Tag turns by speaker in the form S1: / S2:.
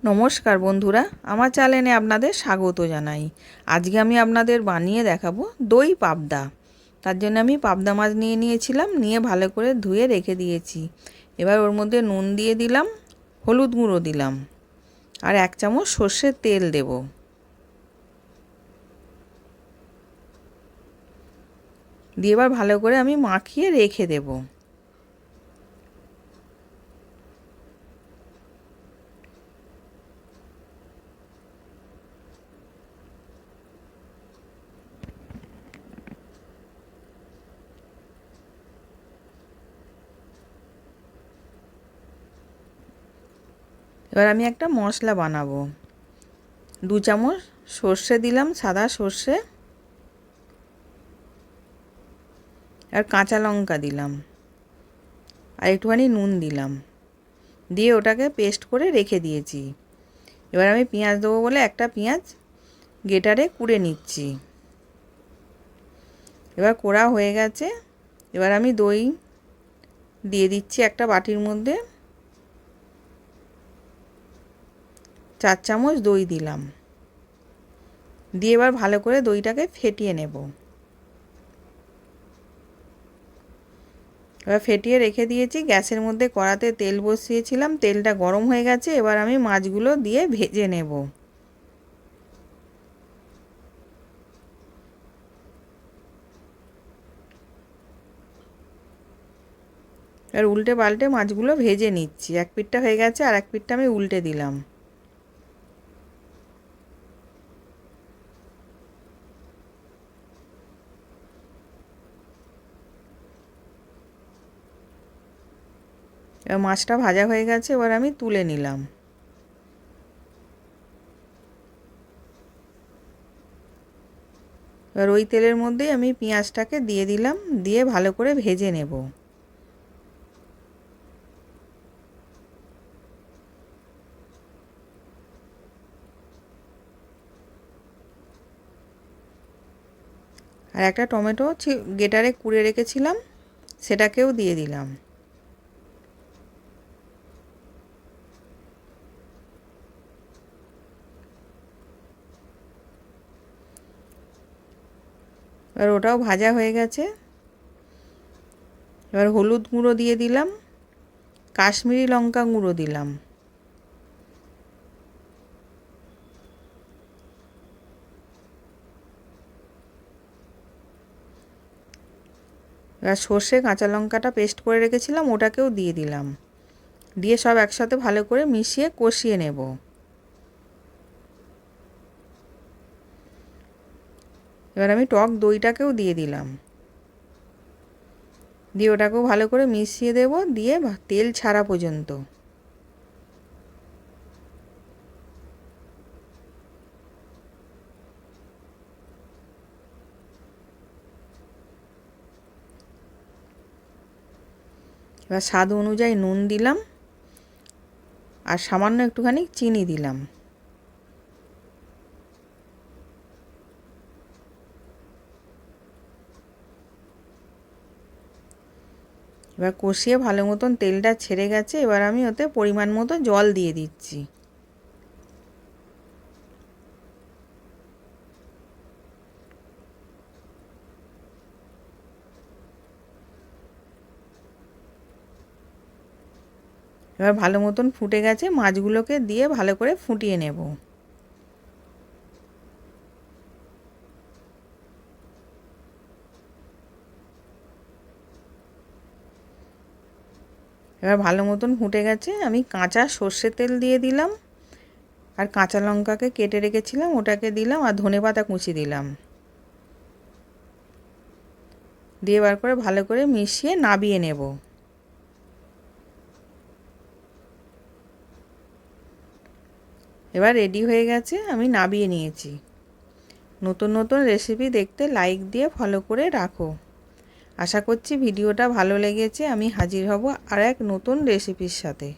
S1: নমস্কার বন্ধুরা, আমার চ্যানেলে আপনাদের স্বাগত জানাই। আজকে আমি আপনাদের বানিয়ে দেখাবো দই পাবদা। তার জন্য আমি পাবদা মাছ নিয়ে নিয়েছিলাম, নিয়ে ভালো করে ধুয়ে রেখে দিয়েছি। এবার ওর মধ্যে নুন দিয়ে দিলাম, হলুদ গুঁড়ো দিলাম, আর 1 চামচ সর্ষের তেল দেব। দিয়ে এবার ভালো করে আমি মাখিয়ে রেখে দেবো। এবার আমি একটা মশলা বানাবো। 2 চামচ সর্ষে দিলাম, সাদা সর্ষে, আর কাঁচা লঙ্কা দিলাম, আর একটুখানি নুন দিলাম, দিয়ে ওটাকে পেস্ট করে রেখে দিয়েছি। এবার আমি পেঁয়াজ দেবো বলে একটা পেঁয়াজ গ্রেটারে কুড়ে নিচ্ছি। এবার কোড়া হয়ে গেছে। এবার আমি দই দিয়ে দিচ্ছি একটা বাটির মধ্যে। 4 চামচ দই দিলাম, দিয়ে এবার ভালো করে দইটাকে ফেটিয়ে নেব। এবার ফেটিয়ে রেখে দিয়েছি। গ্যাসের মধ্যে কড়াতে তেল বসিয়েছিলাম, তেলটা গরম হয়ে গেছে। এবার আমি মাছগুলো দিয়ে ভেজে নেব। এবার উল্টে পাল্টে মাছগুলো ভেজে নিচ্ছি। এক পিঠটা হয়ে গেছে, আর এক পিঠটা আমি উল্টে দিলাম। এবার মাছটা ভাজা হয়ে গেছে, এবার আমি তুলে নিলাম। এবার ওই তেলের মধ্যেই আমি পেঁয়াজটাকে দিয়ে দিলাম, দিয়ে ভালো করে ভেজে নেব। আর একটা টমেটো গ্রেটারে কুড়ে রেখেছিলাম, সেটাকেও দিয়ে দিলাম। এবার ওটাও ভাজা হয়ে গেছে। এবার হলুদ গুঁড়ো দিয়ে দিলাম, কাশ্মীরি লঙ্কা গুঁড়ো দিলাম, এবার সর্ষে কাঁচা লঙ্কাটা পেস্ট করে রেখেছিলাম, ওটাকেও দিয়ে দিলাম। দিয়ে সব একসাথে ভালো করে মিশিয়ে কষিয়ে নেব। এবার আমি টক দইটাকেও দিয়ে দিলাম, দিয়ে ওটাকেও ভালো করে মিশিয়ে দেব, দিয়ে তেল ছাড়া পর্যন্ত। এবার স্বাদ অনুযায়ী নুন দিলাম, আর সামান্য একটুখানি চিনি দিলাম। এবার কষিয়ে ভালো মতন তেলটা ছেড়ে গেছে। এবার আমি ওতে পরিমাণ মতো জল দিয়ে দিচ্ছি। এবার ভালো মতন ফুটে গেছে, মাছগুলোকে দিয়ে ভালো করে ফুটিয়ে নেব। এবার ভালো মতন ফুটে গেছে। আমি কাঁচা সর্ষের তেল দিয়ে দিলাম, আর কাঁচা লঙ্কাকে কেটে রেখেছিলাম ওটাকে দিলাম, আর ধনেপাতা কুচি দিলাম। দিয়ে বার করে ভালো করে মিশিয়ে নাবিয়ে নেব। এবার রেডি হয়ে গেছে, আমি নাবিয়ে নিয়েছি। নতুন নতুন রেসিপি দেখতে লাইক দিয়ে ফলো করে রাখো। আশা করছি ভিডিওটা ভালো লেগেছে। আমি হাজির হব আর এক নতুন রেসিপির সাথে।